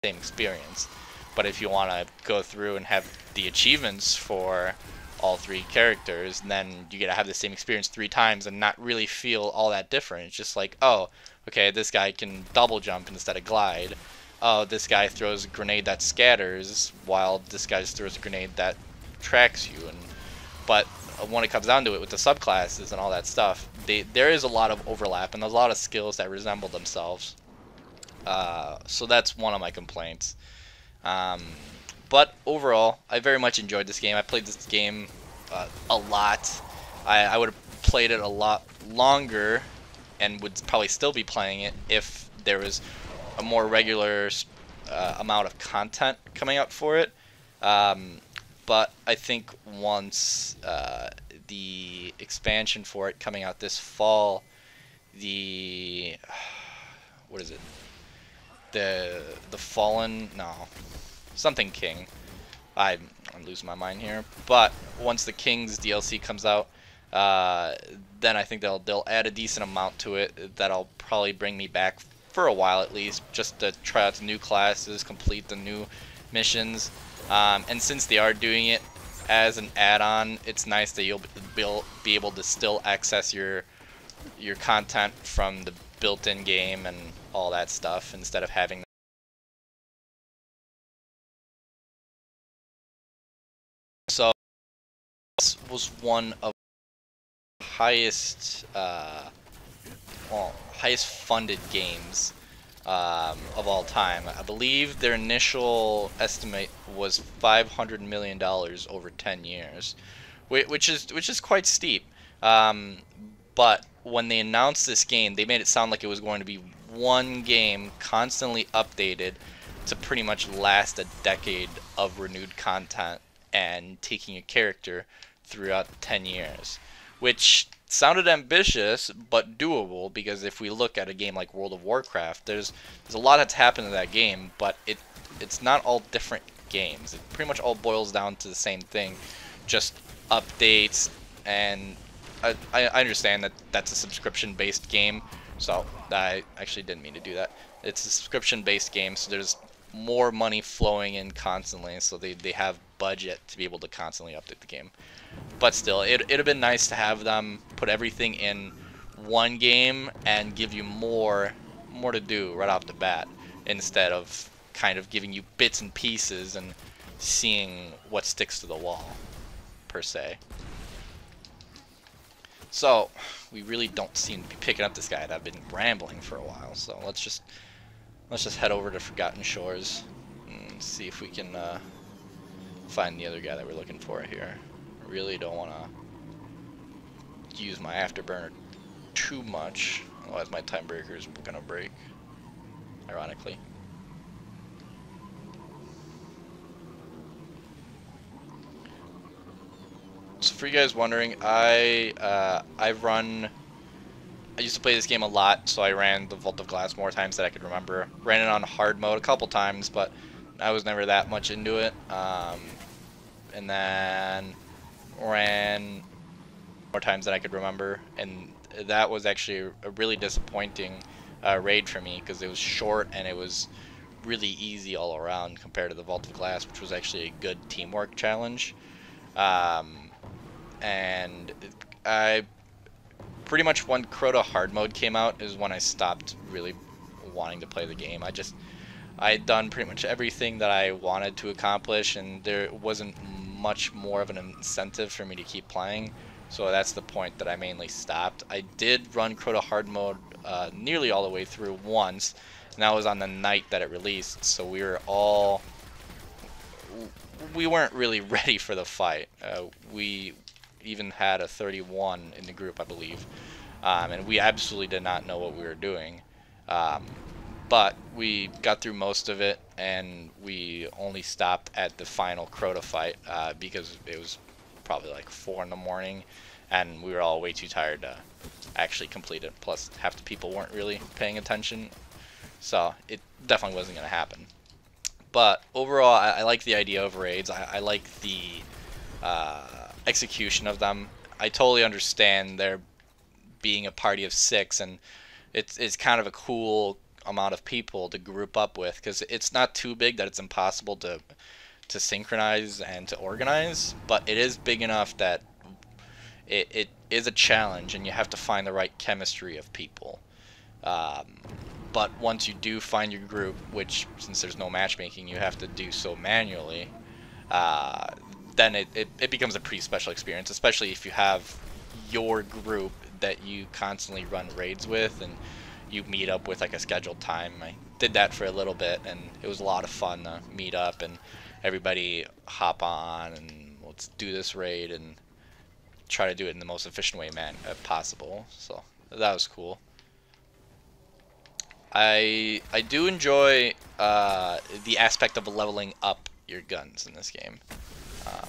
same experience. But if you want to go through and have the achievements for all three characters, then you get to have the same experience 3 times and not really feel all that different. It's just like, oh, okay, this guy can double jump instead of glide. Oh, this guy throws a grenade that scatters, while this guy throws a grenade that tracks you. But when it comes down to it, with the subclasses and all that stuff, there is a lot of overlap and there's a lot of skills that resemble themselves. So that's one of my complaints. Um, but overall, I very much enjoyed this game. I played this game a lot. I would have played it a lot longer and would probably still be playing it if there was a more regular amount of content coming up for it. But I think once the expansion for it coming out this fall, the what is it? The Fallen, no, something King. I'm losing my mind here. But once the King's DLC comes out, then I think they'll add a decent amount to it that'll probably bring me back for a while at least, just to try out the new classes, complete the new missions. And since they are doing it as an add-on, it's nice that you'll be able to still access your content from the built-in game and all that stuff instead of having. So this was one of the highest highest funded games of all time. I believe their initial estimate was $500 million over 10 years, which is quite steep. But when they announced this game, they made it sound like it was going to be one game constantly updated to pretty much last a decade of renewed content and taking a character throughout 10 years, which sounded ambitious but doable, because if we look at a game like World of Warcraft, there's a lot that's happened in that game, but it's not all different games. It pretty much all boils down to the same thing, just updates. And I understand that that's a subscription-based game, so I actually didn't mean to do that. It's a subscription-based game, so there's more money flowing in constantly, so they have budget to be able to constantly update the game. But still, it'd have been nice to have them put everything in one game and give you more to do right off the bat, instead of kind of giving you bits and pieces and seeing what sticks to the wall, per se. So, we really don't seem to be picking up this guy. I've been rambling for a while, so let's just head over to Forgotten Shores and see if we can find the other guy that we're looking for here. I really don't want to use my afterburner too much, otherwise my time breaker is gonna break, ironically. So for you guys wondering, I used to play this game a lot, so I ran the Vault of Glass more times than I could remember. Ran it on hard mode a couple times, but I was never that much into it. And then ran more times than I could remember, and that was actually a really disappointing raid for me, because it was short and it was really easy all around compared to the Vault of Glass, which was actually a good teamwork challenge. And I pretty much, when Crota hard mode came out is when I stopped really wanting to play the game. I had done pretty much everything that I wanted to accomplish, and there wasn't much more of an incentive for me to keep playing. So that's the point that I mainly stopped. I did run Crota hard mode nearly all the way through once, and that was on the night that it released. So we weren't really ready for the fight. We even had a 31 in the group, I believe, and we absolutely did not know what we were doing. But we got through most of it, and we only stopped at the final Crota fight because it was probably like 4 in the morning, and we were all way too tired to actually complete it. Plus, half the people weren't really paying attention, so it definitely wasn't going to happen. But overall, I like the idea of raids. I like the execution of them. I totally understand there being a party of 6, and it's kind of a cool amount of people to group up with, because it's not too big that it's impossible to synchronize and to organize, but it is big enough that it is a challenge, and you have to find the right chemistry of people. Um, but once you do find your group, which since there's no matchmaking, you have to do so manually, uh, then it becomes a pretty special experience, especially if you have your group that you constantly run raids with and you meet up with like a scheduled time. I did that for a little bit, and it was a lot of fun to meet up and everybody hop on and let's do this raid and try to do it in the most efficient way possible. So that was cool. I do enjoy the aspect of leveling up your guns in this game. Um,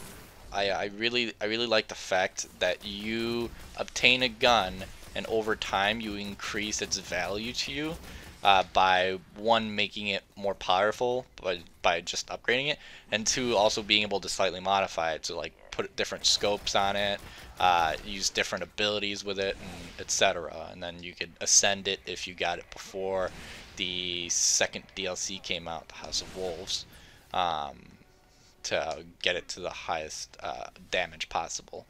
I really like the fact that you obtain a gun and over time you increase its value to you by one, making it more powerful by just upgrading it, and two, also being able to slightly modify it, to like put different scopes on it, use different abilities with it, and etc. And then you could ascend it if you got it before the second DLC came out, the House of Wolves, um, to get it to the highest damage possible.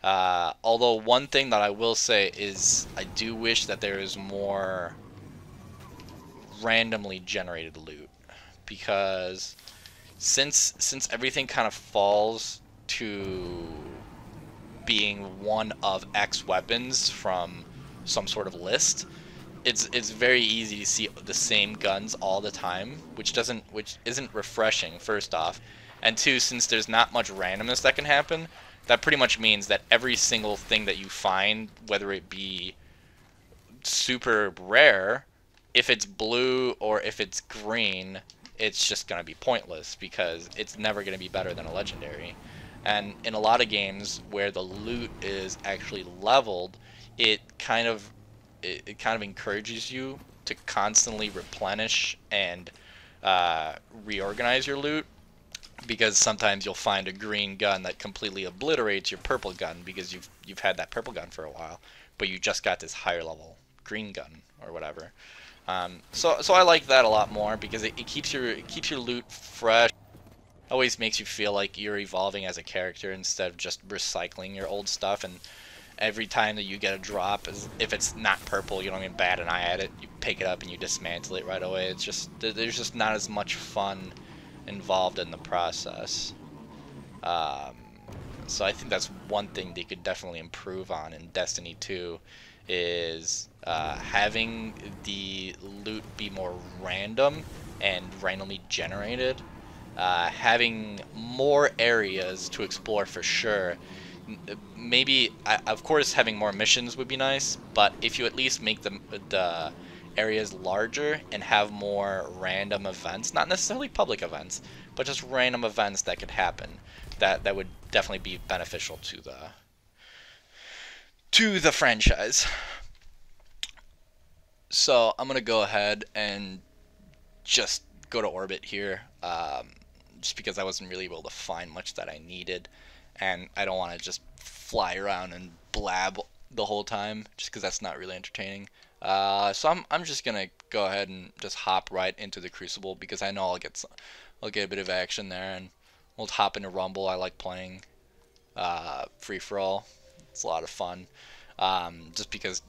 Although one thing that I will say is I do wish that there is more randomly generated loot, because since everything kind of falls to being one of X weapons from some sort of list, it's very easy to see the same guns all the time, which isn't refreshing, first off, and two, since there's not much randomness that can happen, that pretty much means that every single thing that you find, whether it be super rare, if it's blue or if it's green, it's just going to be pointless because it's never going to be better than a legendary. And in a lot of games where the loot is actually leveled, it kind of encourages you to constantly replenish and reorganize your loot, because sometimes you'll find a green gun that completely obliterates your purple gun because you've had that purple gun for a while, but you just got this higher level green gun or whatever. So I like that a lot more because it keeps your loot fresh. Always makes you feel like you're evolving as a character instead of just recycling your old stuff. And every time that you get a drop, if it's not purple, you don't even bat an eye at it. You pick it up and you dismantle it right away. It's just, there's just not as much fun involved in the process. Um, so I think that's one thing they could definitely improve on in Destiny 2, is having the loot be more random and randomly generated. Having more areas to explore for sure. Maybe, of course, having more missions would be nice, but if you at least make the areas larger and have more random events, not necessarily public events, but just random events that could happen, that would definitely be beneficial to the franchise. So I'm gonna go ahead and just go to orbit here, just because I wasn't really able to find much that I needed, and I don't want to just fly around and blab the whole time, just because that's not really entertaining. So I'm just gonna go ahead and just hop right into the Crucible, because I know I'll get a bit of action there, and we'll hop into Rumble. I like playing free for all. It's a lot of fun, just because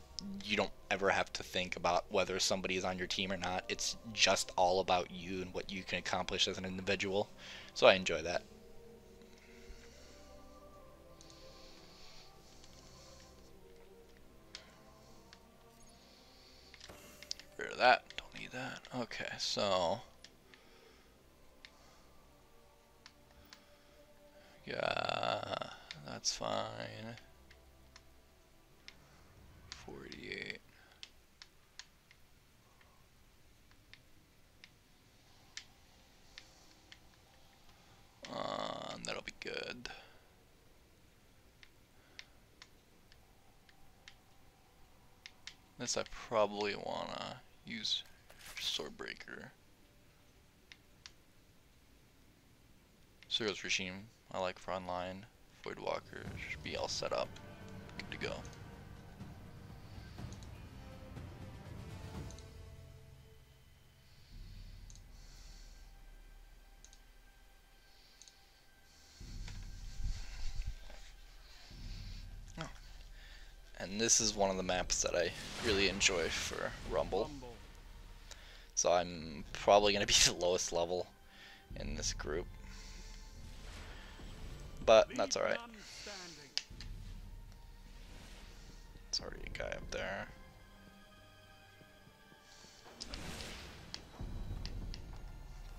you don't ever have to think about whether somebody is on your team or not. It's just all about you and what you can accomplish as an individual. So I enjoy that. Get rid of that. Don't need that. Okay, so yeah, that's fine. 48. That'll be good. This I probably wanna use Swordbreaker. Serials Regime I like for online. Voidwalker should be all set up. Good to go. And this is one of the maps that I really enjoy for Rumble. So I'm probably going to be the lowest level in this group. But that's alright. There's already a guy up there.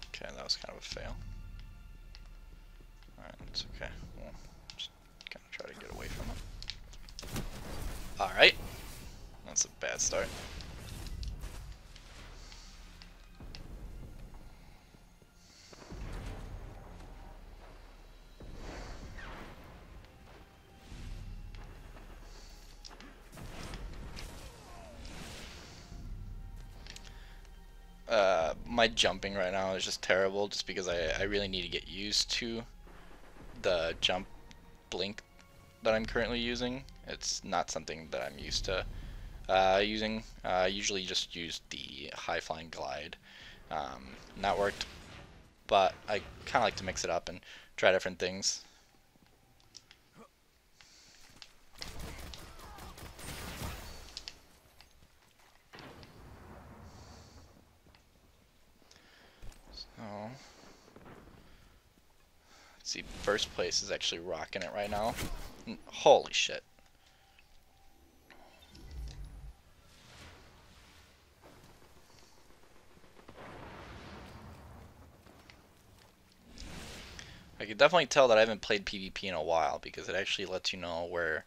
Okay, that was kind of a fail. Alright, it's okay. We'll just kind of try to get away from it. Alright. That's a bad start. My jumping right now is just terrible just because I really need to get used to the jump blink that I'm currently using. It's not something that I'm used to using. I usually just use the high flying glide. That worked, but I kind of like to mix it up and try different things. So, let's see, first place is actually rocking it right now. Holy shit. I can definitely tell that I haven't played PvP in a while because it actually lets you know where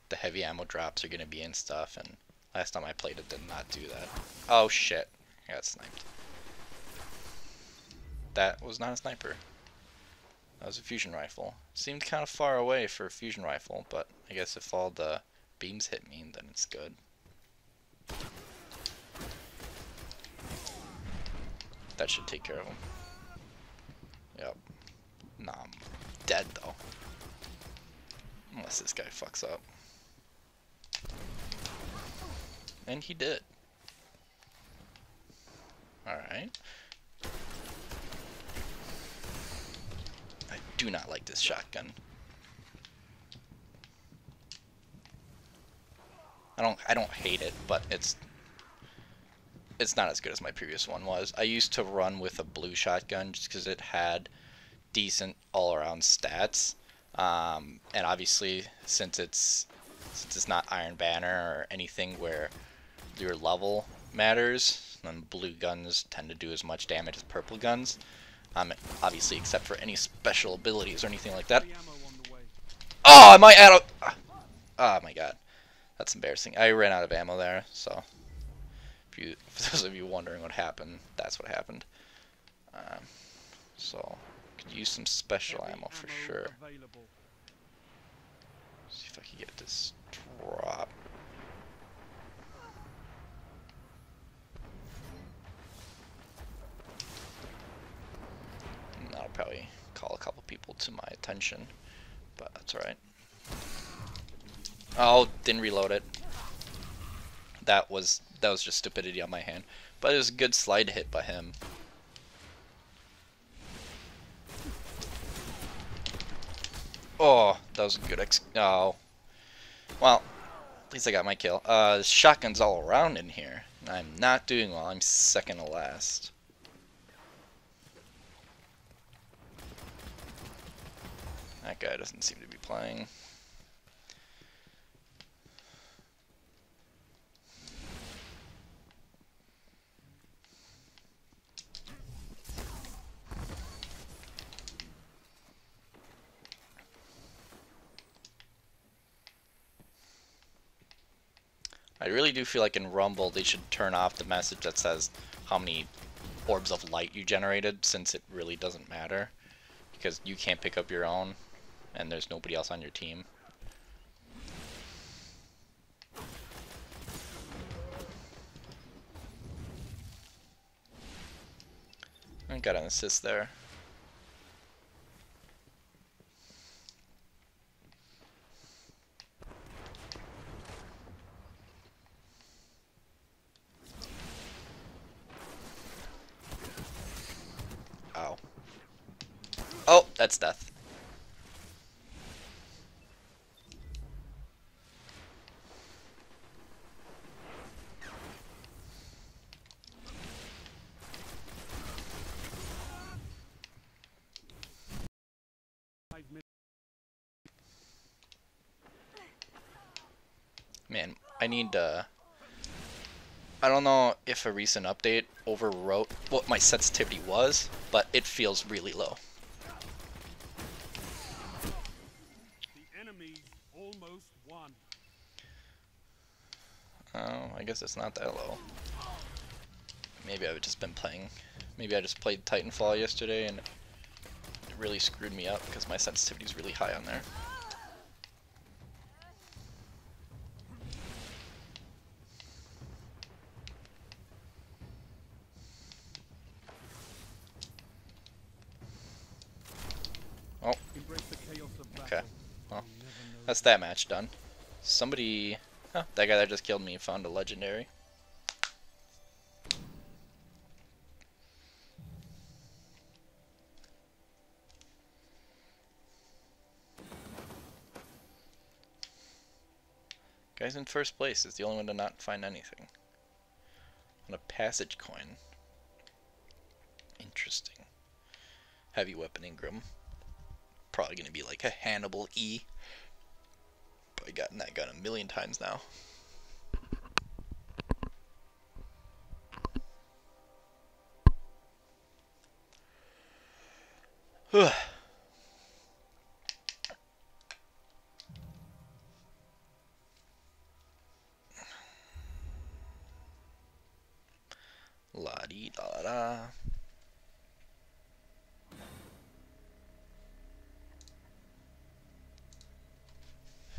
the heavy ammo drops are going to be and stuff, and last time I played it did not do that. Oh shit, I got sniped. That was not a sniper. That was a fusion rifle. Seemed kind of far away for a fusion rifle, but I guess if all the beams hit me, then it's good. That should take care of him. Yep. Nah, I'm dead though. Unless this guy fucks up. And he did. Alright. I do not like this shotgun. I don't hate it, but it's not as good as my previous one was. I used to run with a blue shotgun just because it had decent all-around stats. And obviously, since it's not Iron Banner or anything where your level matters, then blue guns tend to do as much damage as purple guns. Obviously, except for any special abilities or anything like that. Oh, I might add a... Oh my god. That's embarrassing. I ran out of ammo there, so... For those of you wondering what happened, that's what happened. So, could use some special ammo for sure. See if I can get this drop. And that'll probably call a couple people to my attention, but that's alright. Oh, didn't reload it. That was just stupidity on my hand, but it was a good slide hit by him. Oh, that was a good oh. Well, at least I got my kill. Shotguns all around in here. I'm not doing well. I'm second to last. That guy doesn't seem to be playing. I really do feel like in Rumble they should turn off the message that says how many orbs of light you generated, since it really doesn't matter. Because you can't pick up your own, and there's nobody else on your team. I got an assist there. Ow. Oh, that's death. Man, I need I don't know if a recent update overwrote what my sensitivity was, but it feels really low. The enemy's almost won. Oh, I guess it's not that low. Maybe I've just been playing. Maybe I just played Titanfall yesterday and it really screwed me up because my sensitivity is really high on there. Oh, okay. Well, that's that match done. Somebody... Oh, that guy that just killed me found a legendary. Guy's in first place is the only one to not find anything. On a passage coin. Interesting. Heavy weapon Ingram. Probably gonna be like a Hannibal E. Probably gotten that gun a million times now. La dee da da.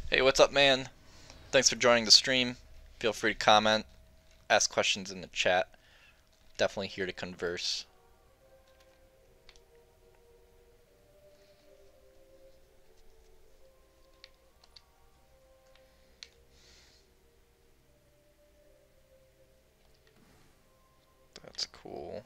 Hey, what's up, man? Thanks for joining the stream. Feel free to comment, ask questions in the chat. Definitely here to converse. That's cool.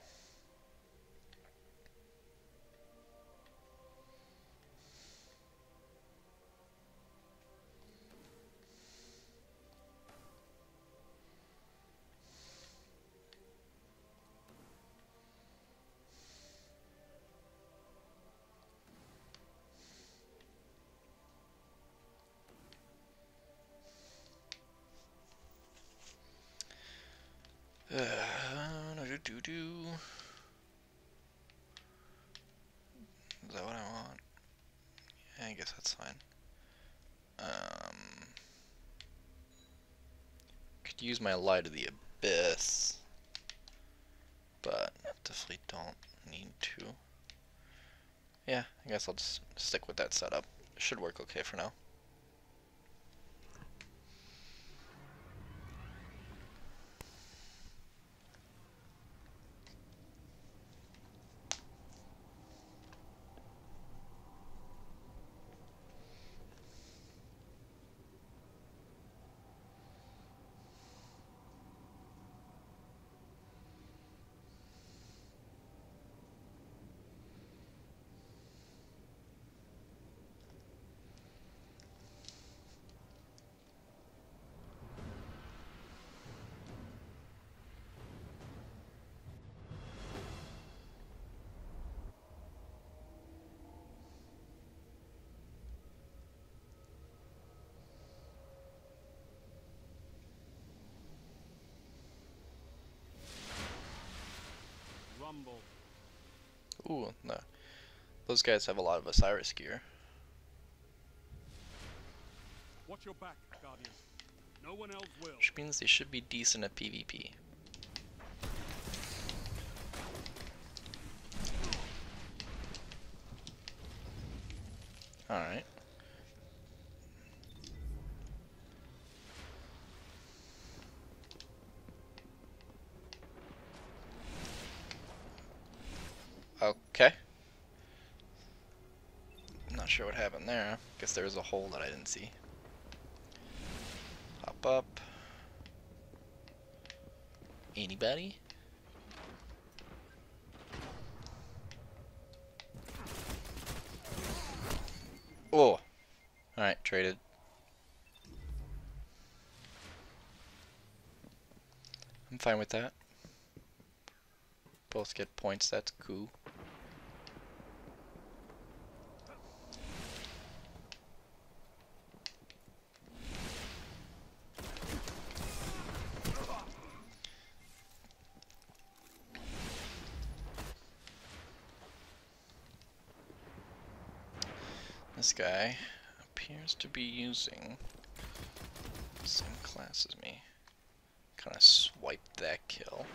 Is that what I want? Yeah, I guess that's fine. Could use my Light of the Abyss, but definitely don't need to. Yeah, I guess I'll just stick with that setup. It should work okay for now. Rumble. Ooh, no. Those guys have a lot of Osiris gear. Watch your back, Guardian. No one else will. Which means they should be decent at PvP. Alright. Okay. Not sure what happened there. Guess there was a hole that I didn't see. Hop up. Anybody? Oh! Alright, traded. I'm fine with that. Both get points, that's cool. This guy appears to be using the same class as me. Kind of swiped that kill.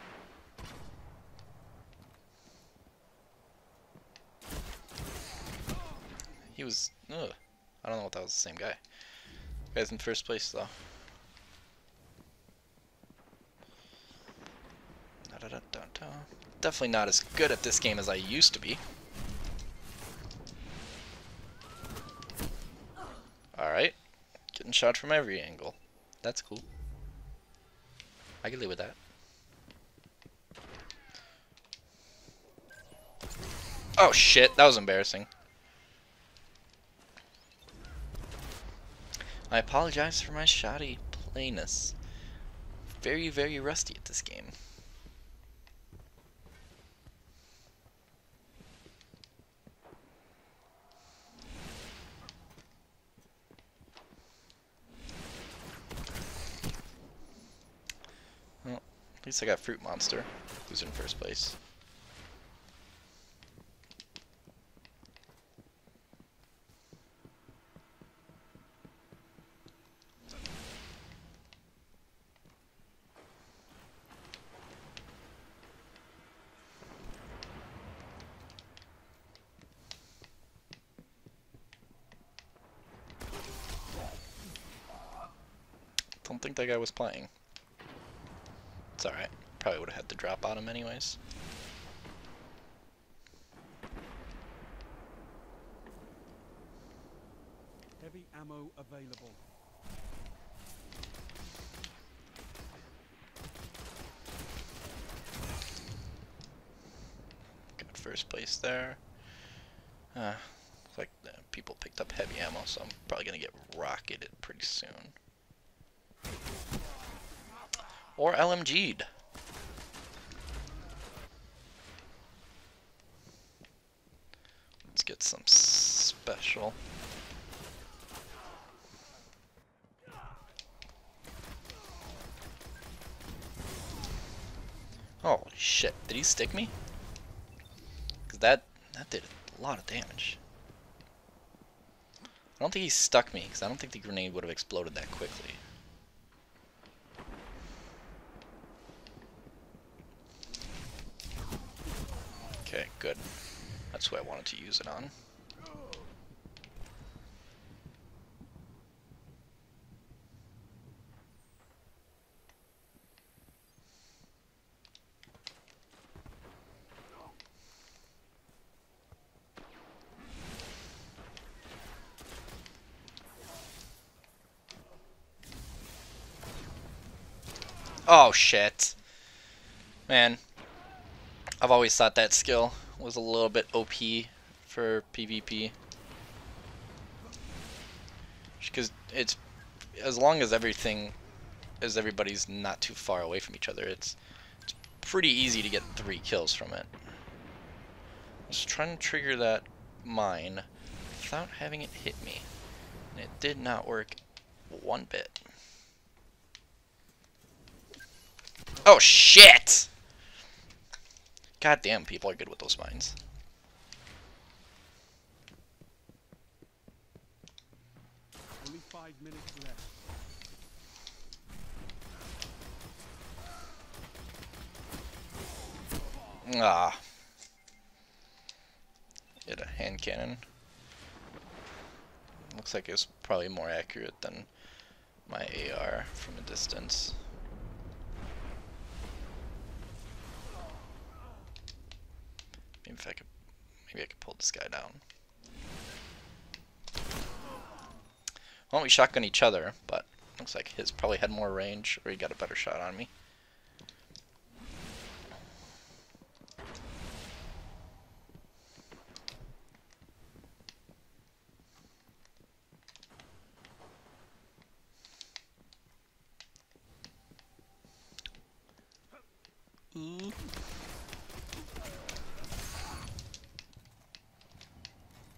He was... Ugh. I don't know if that was the same guy. Guy's in first place though. Definitely not as good at this game as I used to be. Alright. Getting shot from every angle. That's cool. I can live with that. Oh shit, that was embarrassing. I apologize for my shoddy playness. Very, very rusty at this game. Well, at least I got Fruit Monster, who's in first place. Don't think that guy was playing. It's alright. Probably would have had to drop on him anyways. Heavy ammo available. Got first place there. Looks like people picked up heavy ammo, so I'm probably gonna get rocketed pretty soon. Or LMG'd. Let's get some special. Holy shit, did he stick me? Cause that did a lot of damage. I don't think he stuck me, because I don't think the grenade would have exploded that quickly. Okay, good. That's who I wanted to use it on. Oh shit. Man, I've always thought that skill was a little bit OP for PvP. Because it's, as long as everybody's not too far away from each other, it's pretty easy to get 3 kills from it. I was trying to trigger that mine without having it hit me, and it did not work one bit. Oh shit! God damn, people are good with those mines. Only 5 minutes left. Ah. Hit a hand cannon. Looks like it's probably more accurate than my AR from a distance. Maybe I could pull this guy down. Well, we shotgun each other, but looks like his probably had more range, or he got a better shot on me. Ooh.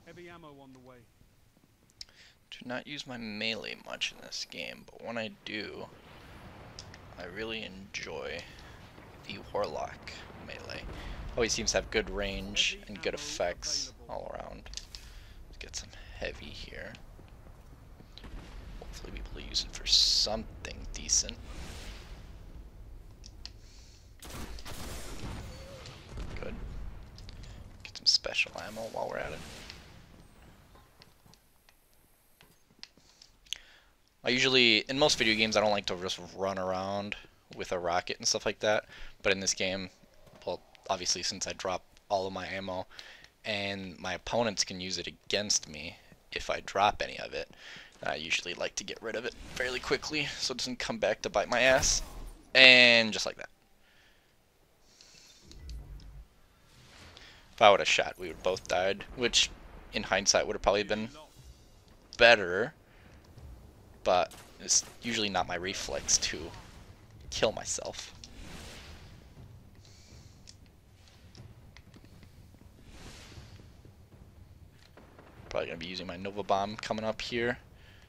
Heavy ammo on the way. Do not use my melee much in this game, but when I do, I really enjoy the Warlock melee. Always seems to have good range and good effects all around. Let's get some heavy here. Hopefully be able to use it for something decent. Good. Get some special ammo while we're at it. I usually, in most video games, I don't like to just run around with a rocket and stuff like that. But in this game, well, obviously since I drop all of my ammo, and my opponents can use it against me if I drop any of it, I usually like to get rid of it fairly quickly so it doesn't come back to bite my ass. And just like that. If I would have shot, we would both died, which in hindsight would have probably been better, but it's usually not my reflex to kill myself. Probably going to be using my Nova Bomb coming up here.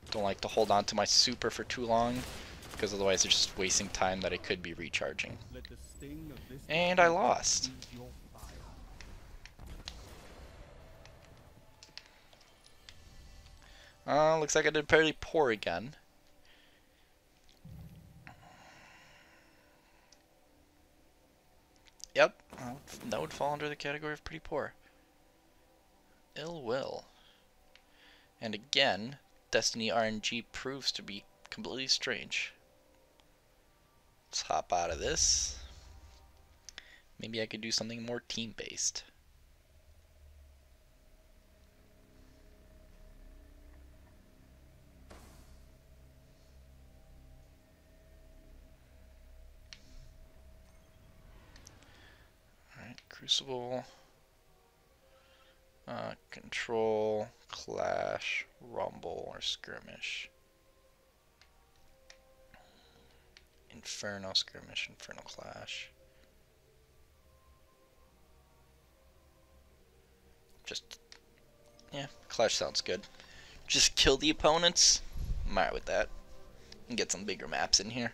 Don't like to hold on to my super for too long, because otherwise it's just wasting time that it could be recharging. And I lost. Looks like I did pretty poor again. Yep, that would fall under the category of pretty poor. Ill will. And again, Destiny RNG proves to be completely strange. Let's hop out of this. Maybe I could do something more team-based. Alright, Crucible. Control, Clash, Rumble, or Skirmish. Inferno, Skirmish, Inferno, Clash. Yeah, Clash sounds good. Just kill the opponents. I'm alright with that. And get some bigger maps in here.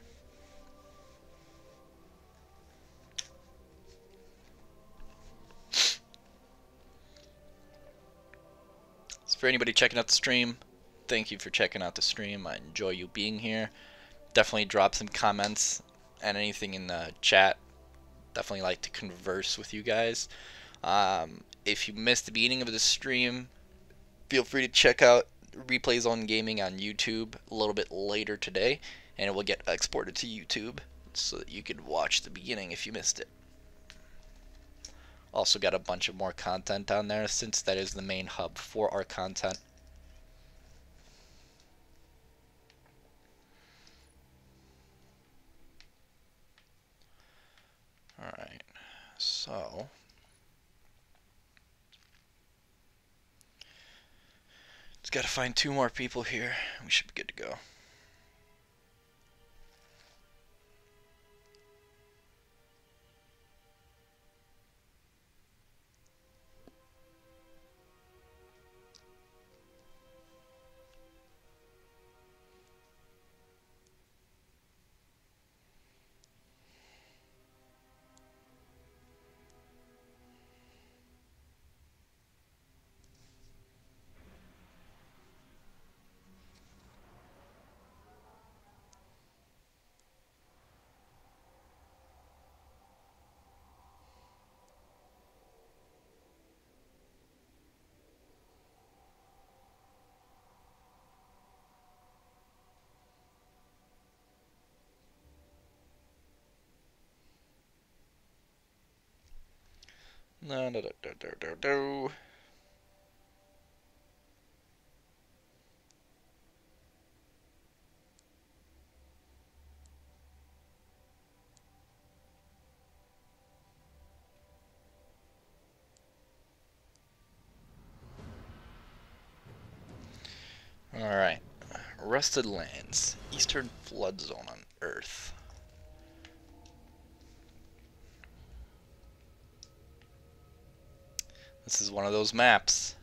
So for anybody checking out the stream, thank you for checking out the stream. I enjoy you being here. Definitely drop some comments and anything in the chat. Definitely like to converse with you guys. If you missed the beginning of the stream, feel free to check out Replay Zone Gaming on YouTube a little bit later today, and it will get exported to YouTube so that you can watch the beginning if you missed it. Also got a bunch of more content down there since that is the main hub for our content. Alright, so just gotta find 2 more people here. We should be good to go. No. Alright. Rusted Lands. Eastern Flood Zone on Earth. This is one of those maps.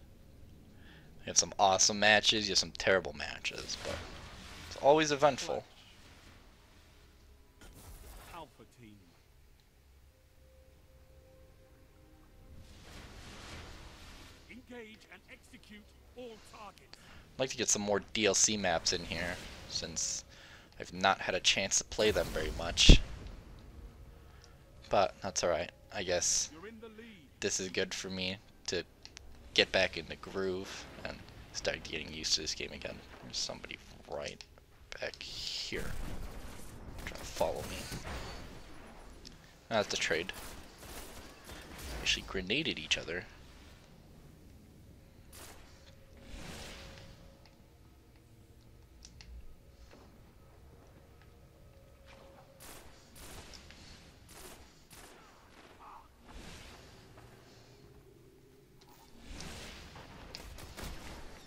You have some awesome matches, you have some terrible matches, but it's always eventful. Alpha team. Engage and execute all targets. I'd like to get some more DLC maps in here, since I've not had a chance to play them very much. But that's alright. I guess You're in the lead. this is good for me to get back in the groove and start getting used to this game again. There's somebody right back here trying to follow me. That's the trade. Actually grenaded each other.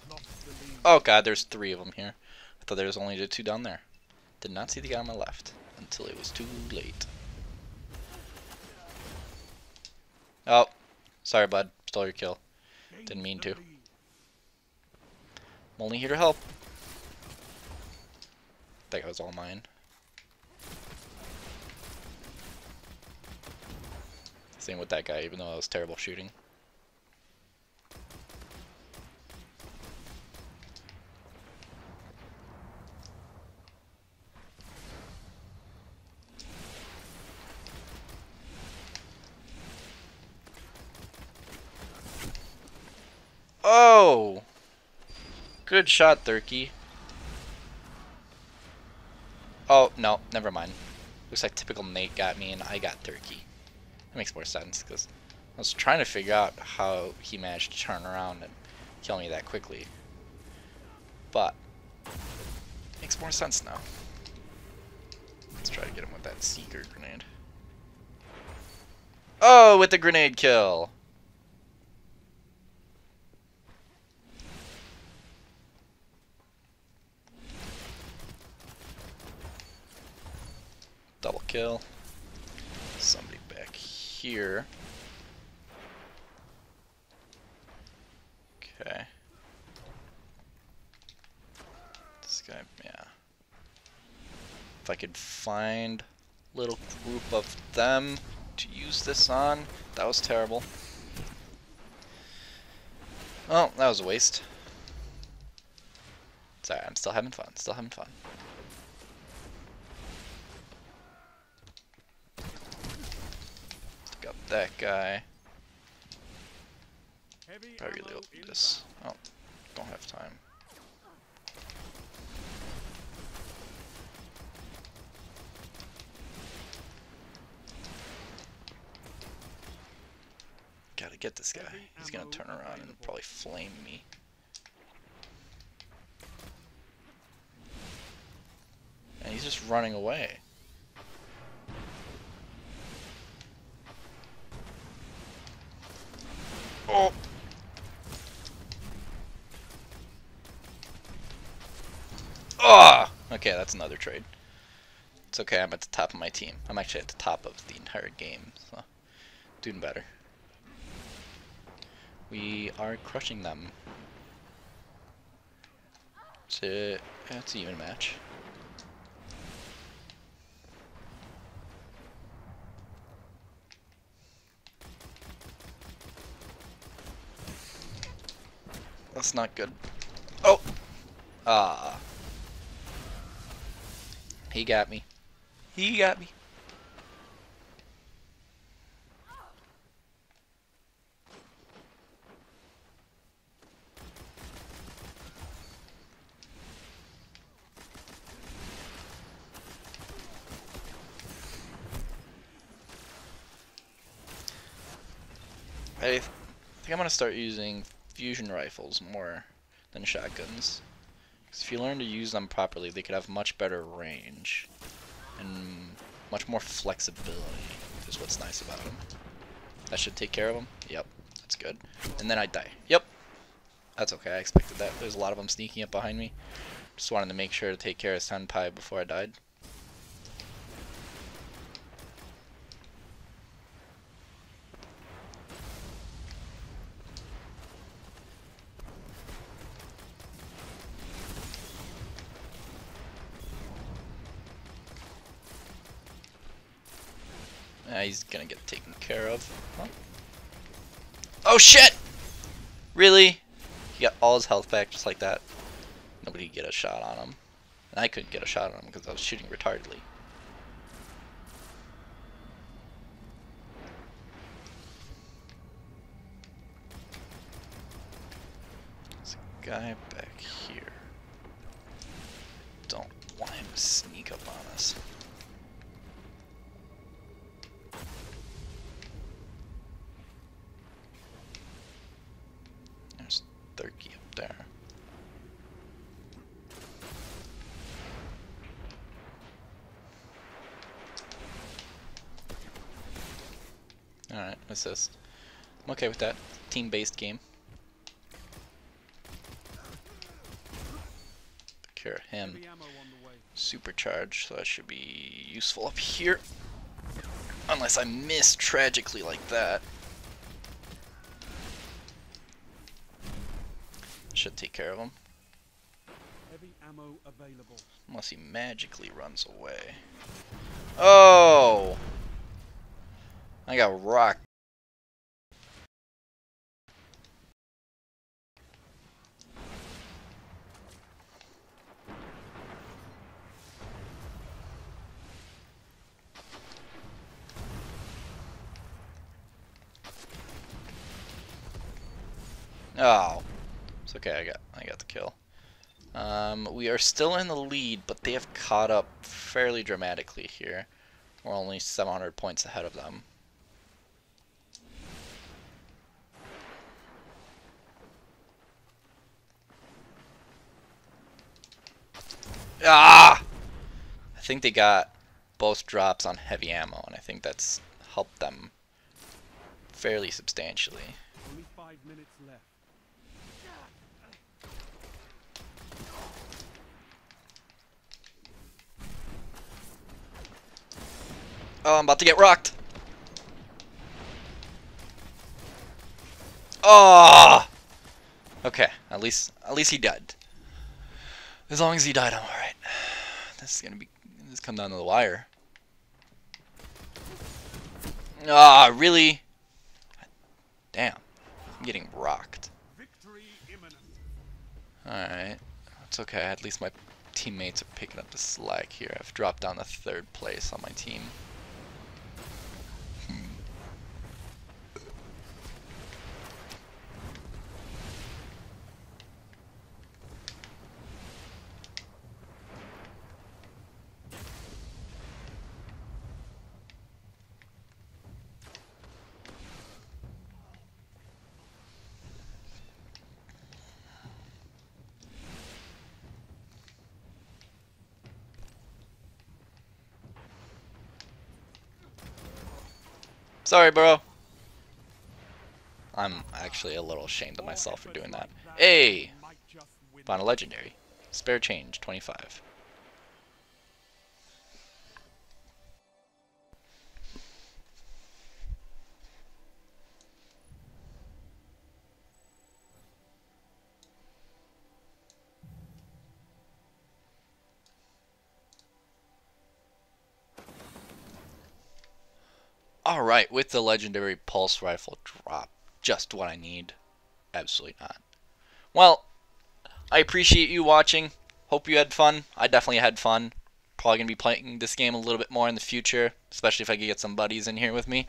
Lost the lead. Oh god, there's 3 of them here. I thought there was only the 2 down there. Did not see the guy on my left until it was too late. Oh, sorry bud, stole your kill. Gained Didn't mean the to. lead. I'm only here to help. That guy was all mine. Same with that guy, even though I was terrible shooting. Oh! Good shot, Thurkey. Oh, no, never mind. Looks like typical Nate got me and I got Thurkey. That makes more sense, because I was trying to figure out how he managed to turn around and kill me that quickly. But, makes more sense now. Let's try to get him with that Seeker grenade. Oh, with the grenade kill! Double kill. Somebody back here. Okay. This guy, yeah. If I could find a little group of them to use this on, that was terrible. Oh, that was a waste. Sorry, I'm still having fun, still having fun. Got that guy. Heavy I really ammo opened this. inbound. Oh, don't have time. Gotta get this guy. Heavy He's gonna ammo turn around and available. probably flame me. And he's just running away. Oh! Oh! Okay, that's another trade. It's okay, I'm at the top of my team. I'm actually at the top of the entire game, so doing better. We are crushing them. It's an even match. That's not good. Oh! Ah. He got me. He got me. I think I'm gonna start using fusion rifles more than shotguns. Because if you learn to use them properly, they could have much better range and much more flexibility. Is what's nice about them. That should take care of them. Yep, that's good. And then I die. Yep, that's okay. I expected that. There's a lot of them sneaking up behind me. Just wanted to make sure to take care of Senpai before I died. He's gonna get taken care of. Huh? Oh shit! Really? He got all his health back just like that. Nobody could get a shot on him. And I couldn't get a shot on him because I was shooting retardedly. There's a guy back here. Don't want him to sneak up on us. There's Thurkey up there. Alright, assist. I'm okay with that. Team-based game. Take care of him. Heavy ammo on the way. Supercharge, so that should be useful up here. Unless I miss tragically like that. Should take care of him. Heavy ammo available. Unless he magically runs away. Oh! I got rocked. Oh. It's okay, I got the kill. We are still in the lead, but they have caught up fairly dramatically here. We're only 700 points ahead of them. Ah! I think they got both drops on heavy ammo, and I think that's helped them fairly substantially. Only 5 minutes left. Oh, I'm about to get rocked. Oh! Okay, at least he died. As long as he died, I'm alright. This come down to the wire. Ah, really? Damn. I'm getting rocked. Victory imminent. Alright. It's okay, at least my teammates are picking up the slack here. I've dropped down to 3rd place on my team. Sorry, bro. I'm actually a little ashamed of myself for doing that. Hey! Might just win. Found a legendary. Spare change, 25. Alright, with the legendary pulse rifle drop, just what I need. Absolutely not. Well, I appreciate you watching. Hope you had fun. I definitely had fun. Probably going to be playing this game a little bit more in the future, especially if I could get some buddies in here with me.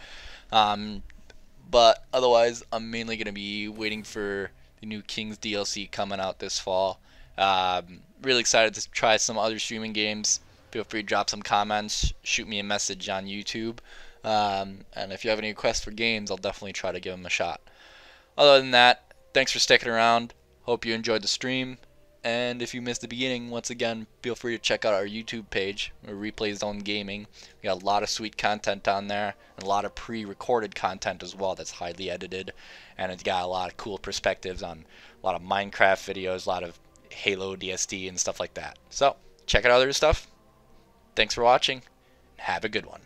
But otherwise, I'm mainly going to be waiting for the new Kings DLC coming out this fall. Really excited to try some other streaming games. Feel free to drop some comments, shoot me a message on YouTube. And if you have any requests for games, I'll definitely try to give them a shot. Other than that, thanks for sticking around. Hope you enjoyed the stream. And if you missed the beginning, once again, feel free to check out our YouTube page, Replay Zone Gaming. We got a lot of sweet content down there, and a lot of pre-recorded content as well that's highly edited. And it's got a lot of cool perspectives on a lot of Minecraft videos, a lot of Halo DSD and stuff like that. So, check out other stuff. Thanks for watching, and have a good one.